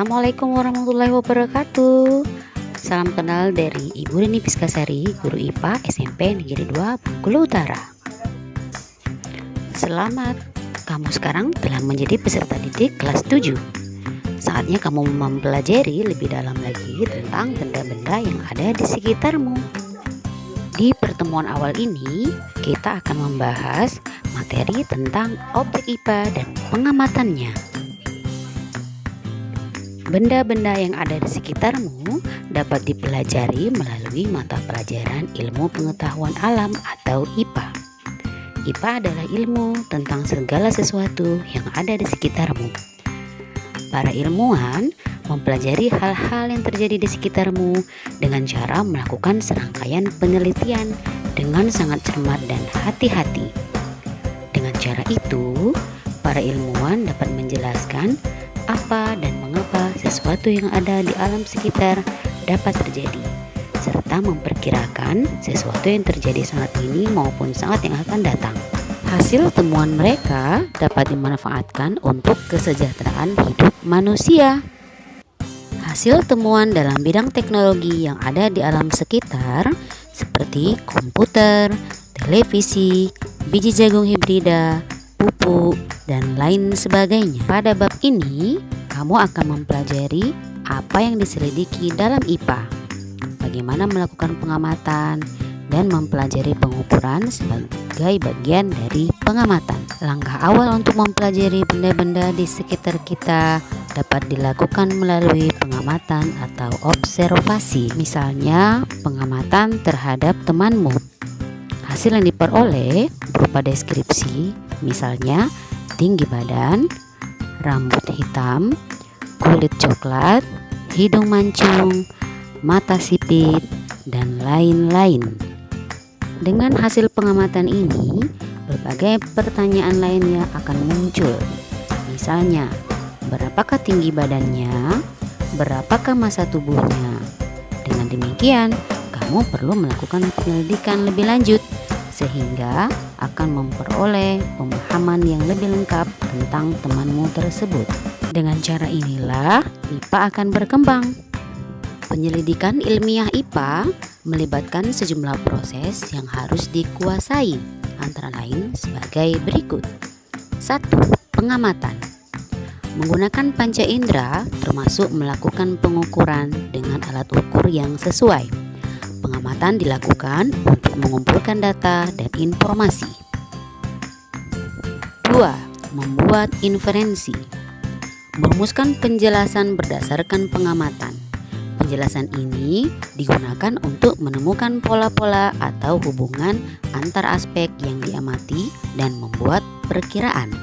Assalamualaikum warahmatullahi wabarakatuh. Salam kenal dari Ibu Rini Piskasari, Guru IPA SMP Negeri 2 Bengkulu Utara. Selamat, kamu sekarang telah menjadi peserta didik kelas 7. Saatnya kamu mempelajari lebih dalam lagi tentang benda-benda yang ada di sekitarmu. Di pertemuan awal ini, kita akan membahas materi tentang objek IPA dan pengamatannya. Benda-benda yang ada di sekitarmu dapat dipelajari melalui mata pelajaran ilmu pengetahuan alam atau IPA. IPA adalah ilmu tentang segala sesuatu yang ada di sekitarmu. Para ilmuwan mempelajari hal-hal yang terjadi di sekitarmu dengan cara melakukan serangkaian penelitian dengan sangat cermat dan hati-hati. Dengan cara itu, para ilmuwan dapat menjelaskan apa dan mengapa sesuatu yang ada di alam sekitar dapat terjadi, serta memperkirakan sesuatu yang terjadi saat ini maupun saat yang akan datang. Hasil temuan mereka dapat dimanfaatkan untuk kesejahteraan hidup manusia. Hasil temuan dalam bidang teknologi yang ada di alam sekitar seperti komputer, televisi, biji jagung hibrida, pupuk, dan lain sebagainya. Pada bab ini, kamu akan mempelajari apa yang diselidiki dalam IPA, bagaimana melakukan pengamatan, dan mempelajari pengukuran sebagai bagian dari pengamatan. Langkah awal untuk mempelajari benda-benda di sekitar kita dapat dilakukan melalui pengamatan atau observasi. Misalnya, pengamatan terhadap temanmu. Hasil yang diperoleh berupa deskripsi, misalnya tinggi badan, rambut hitam, kulit coklat, hidung mancung, mata sipit, dan lain-lain. Dengan hasil pengamatan ini, berbagai pertanyaan lainnya akan muncul. Misalnya, berapakah tinggi badannya? Berapakah massa tubuhnya? Dengan demikian, kamu perlu melakukan penyelidikan lebih lanjut sehingga akan memperoleh pemahaman yang lebih lengkap tentang temanmu tersebut. Dengan cara inilah IPA akan berkembang. Penyelidikan ilmiah IPA melibatkan sejumlah proses yang harus dikuasai, antara lain sebagai berikut. 1. Pengamatan. Menggunakan panca indera termasuk melakukan pengukuran dengan alat ukur yang sesuai. Pengamatan dilakukan untuk mengumpulkan data dan informasi. 2. Membuat inferensi. Merumuskan penjelasan berdasarkan pengamatan. Penjelasan ini digunakan untuk menemukan pola-pola atau hubungan antar aspek yang diamati dan membuat perkiraan.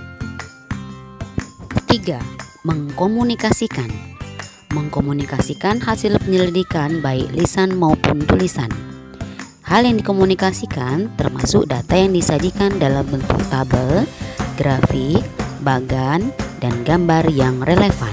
3. Mengkomunikasikan. Mengkomunikasikan hasil penyelidikan baik lisan maupun tulisan. Hal yang dikomunikasikan termasuk data yang disajikan dalam bentuk tabel, grafik, bagan, dan gambar yang relevan.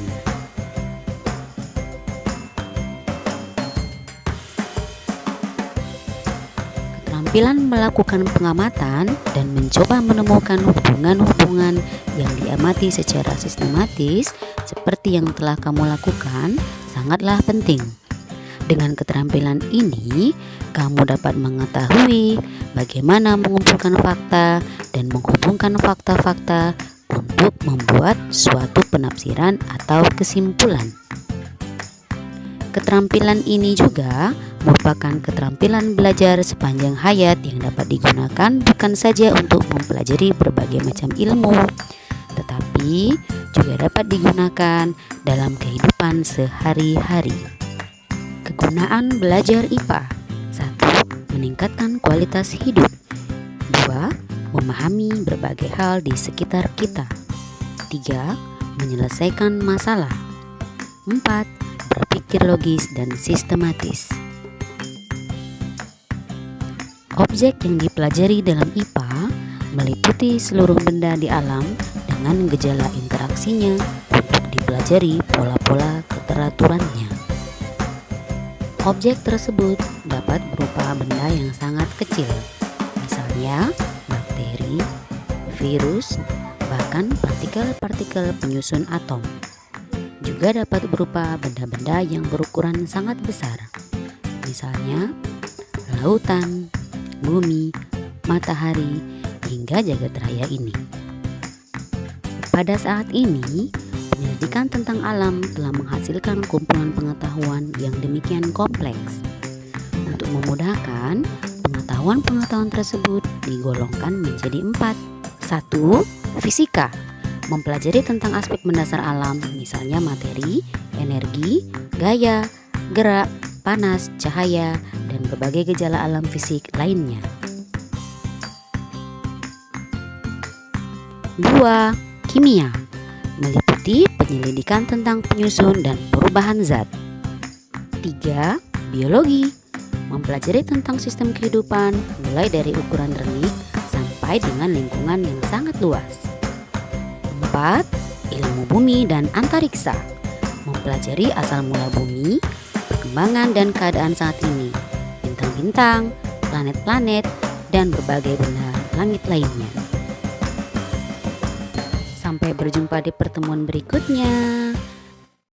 Keterampilan melakukan pengamatan dan mencoba menemukan hubungan-hubungan yang diamati secara sistematis seperti yang telah kamu lakukan sangatlah penting. Dengan keterampilan ini, kamu dapat mengetahui bagaimana mengumpulkan fakta dan menghubungkan fakta-fakta untuk membuat suatu penafsiran atau kesimpulan. Keterampilan ini juga merupakan keterampilan belajar sepanjang hayat yang dapat digunakan bukan saja untuk mempelajari berbagai macam ilmu, tetapi juga dapat digunakan dalam kehidupan sehari-hari. Kegunaan belajar IPA. 1. Meningkatkan kualitas hidup. 2. Memahami berbagai hal di sekitar kita. 3. Menyelesaikan masalah. 4. Berpikir logis dan sistematis. Objek yang dipelajari dalam IPA meliputi seluruh benda di alam dengan gejala interaksinya untuk dipelajari pola-pola keteraturannya. Objek tersebut dapat berupa benda yang sangat kecil, misalnya bakteri, virus, bahkan partikel-partikel penyusun atom. Juga juga dapat berupa benda-benda yang berukuran sangat besar, misalnya lautan, bumi, matahari, hingga jagat raya ini. Pada saat ini, penyelidikan tentang alam telah menghasilkan kumpulan pengetahuan yang demikian kompleks. Untuk memudahkan, pengetahuan-pengetahuan tersebut digolongkan menjadi 4. 1. Fisika, mempelajari tentang aspek mendasar alam, misalnya materi, energi, gaya, gerak, panas, cahaya, dan berbagai gejala alam fisik lainnya. 2. Kimia, meliputi penyelidikan tentang penyusun dan perubahan zat. 3. Biologi, mempelajari tentang sistem kehidupan mulai dari ukuran renik sampai dengan lingkungan yang sangat luas. 4. Ilmu bumi dan antariksa, mempelajari asal mula bumi, perkembangan dan keadaan saat ini, bintang-bintang, planet-planet, dan berbagai benda langit lainnya. Sampai berjumpa di pertemuan berikutnya.